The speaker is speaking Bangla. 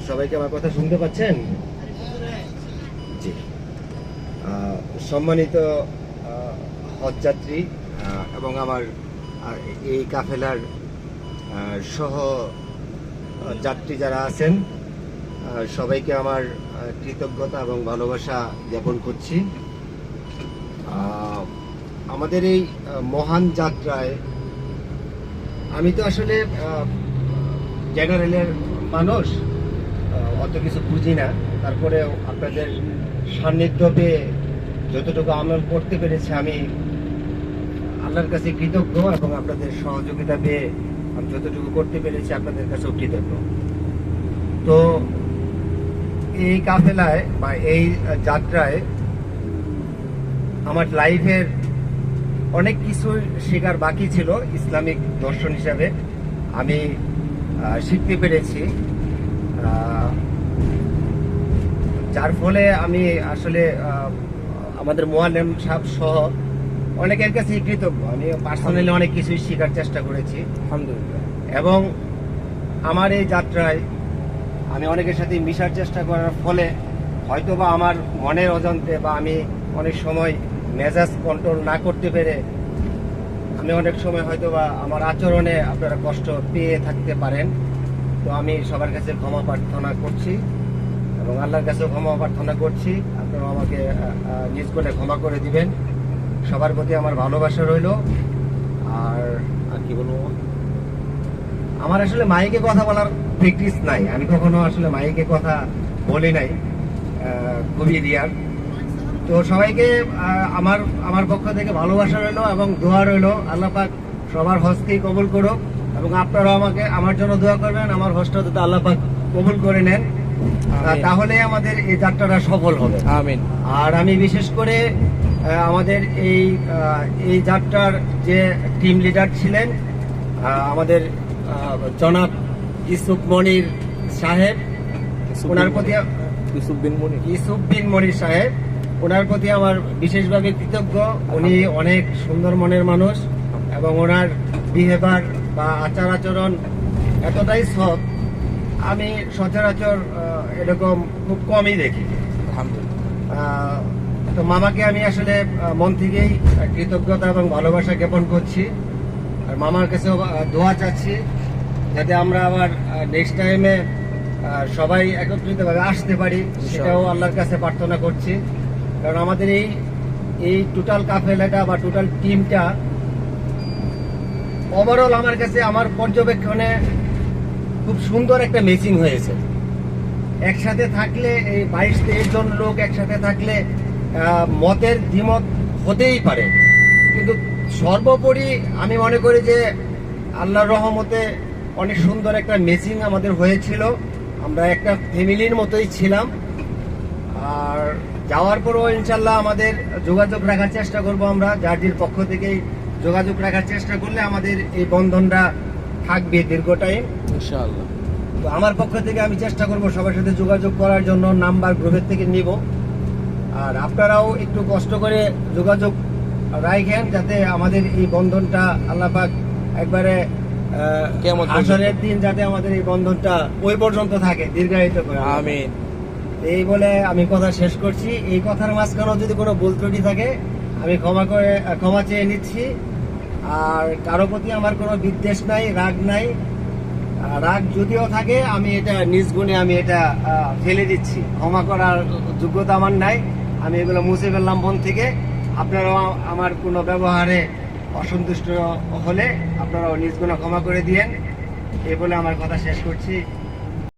সবাইকে আমার কথা শুনতে পাচ্ছেন? জি। সম্মানিত হজযাত্রী এবং আমার এই কাফেলার সহ যাত্রী যারা আছেন, সবাইকে আমার কৃতজ্ঞতা এবং ভালোবাসা জ্ঞাপন করছি। আমাদের এই মহান যাত্রায় আমি তো আসলে জেনারেলের মানুষ, অত কিছু বুঝি না। তারপরে আপনাদের সান্নিধ্য পেয়ে যতটুকু আমল করতে পেরেছি আমি আল্লাহর কাছে কৃতজ্ঞ, এবং আপনাদের সহযোগিতা পেয়ে আমি যতটুকু করতে পেরেছি আপনাদের কাছেও কৃতজ্ঞ। তো এই কাফেলায় বা এই যাত্রায় আমার লাইফের অনেক কিছু শেখার বাকি ছিল। ইসলামিক দর্শন হিসাবে আমি শিখতে পেরেছি, যার ফলে আমি আসলে আমাদের মুআল্লিম সাহেব সহ অনেকের কাছে কৃতজ্ঞ। আমি পার্সোনালি অনেক কিছুই শেখার চেষ্টা করেছি, আলহামদুলিল্লাহ। এবং আমার এই যাত্রায় আমি অনেকের সাথে মিশার চেষ্টা করার ফলে হয়তোবা আমার মনের অজান্তে বা আমি অনেক সময় মেজাজ কন্ট্রোল না করতে পেরে আমি অনেক সময় হয়তোবা আমার আচরণে আপনারা কষ্ট পেয়ে থাকতে পারেন। তো আমি সবার কাছে ক্ষমা প্রার্থনা করছি এবং আল্লাহর কাছেও ক্ষমা প্রার্থনা করছি। আপনারা আমাকে নিজ করে ক্ষমা করে দিবেন। সবার প্রতি আমার ভালোবাসা রইল। আর কি বলবো, আমার আসলে মাইকে কথা বলার প্র্যাকটিস নাই, আমি কখনো আসলে মাইকে কথা বলি নাই, খুবই রিয়ার। তো সবাইকে আমার পক্ষ থেকে ভালোবাসা রইল এবং দোয়া রইল। আল্লাহ পাক সবার হজকেই কবুল করুক, এবং আপনারাও আমাকে আমার জন্য দোয়া করবেন আমার হজটা যাতে আল্লাহ পাক কবুল করে নেন, তাহলে আমাদের এই যাত্রাটা সফল হবে। আমিন। আর আমি বিশেষ করে আমাদের এই যাত্রার যে টিম লিডার ছিলেন আমাদের জনাব ইউসুফ মনির সাহেব, ওনার প্রতি ইউসুফ বিন মনির সাহেব, ওনার প্রতি আমার বিশেষভাবে কৃতজ্ঞ। উনি অনেক সুন্দর মনের মানুষ, এবং ওনার বিহেভিয়ার বা আচার আচরণ এতটাই সৎ, আমি সচরাচর এরকম খুব কমই দেখি। তো মামাকে আমি আসলে মন থেকেই কৃতজ্ঞতা এবং ভালোবাসা জ্ঞাপন করছি, আর মামার কাছেও দোয়া চাচ্ছি যাতে আমরা আবার নেক্সট টাইমে সবাই একত্রিতভাবে আসতে পারি, সেটাও আল্লাহর কাছে প্রার্থনা করছি। কারণ আমাদের এই টোটাল কাফেলাটা বা টোটাল টিমটা ওভারঅল আমার কাছে, আমার পর্যবেক্ষণে খুব সুন্দর একটা ম্যাচিং হয়েছে। একসাথে থাকলে এই 22-23 জন লোক একসাথে থাকলে মতের দ্বিমত হতেই পারে, কিন্তু সর্বোপরি আমি মনে করি যে আল্লাহর রহমতে অনেক সুন্দর একটা ম্যাচিং আমাদের হয়েছিল। আমরা একটা ফ্যামিলির মতোই ছিলাম। আর যাওয়ার পরও ইনশাল্লাহ আমাদের যোগাযোগ রাখার চেষ্টা করব, আমরা জার্জির পক্ষ থেকেই যোগাযোগ রাখার চেষ্টা করলে আমাদের এই বন্ধনটা থাকবে দীর্ঘ টাইম ইনশাআল্লাহ। তো আমার পক্ষ থেকে আমি চেষ্টা করব সবার সাথে যোগাযোগ করার জন্য, নাম্বার গ্রুপের থেকে নিব। আর আপনারাও একটু কষ্ট করে যোগাযোগ রাখেন যাতে আমাদের এই বন্ধনটা আল্লাহ পাক একবারে আসরের দিন যাতে আমাদের এই বন্ধনটা ওই পর্যন্ত থাকে, দীর্ঘায়িত করে। আমিন। এই বলে আমি কথা শেষ করছি। এই কথার মাঝখানেও যদি কোনো ভুল ত্রুটি থাকে আমি ক্ষমা চেয়ে নিচ্ছি। আর কারো প্রতি আমার কোনো বিদ্বেষ নাই, রাগ নাই। রাগ যদিও থাকে আমি এটা নিজ গুণে আমি এটা ফেলে দিচ্ছি, ক্ষমা করার যোগ্যতা আমার নাই, আমি এগুলো মুছে ফেললাম মন থেকে। আপনারাও আমার কোনো ব্যবহারে অসন্তুষ্ট হলে আপনারাও নিজ গুণে ক্ষমা করে দিয়েন। এই বলে আমার কথা শেষ করছি।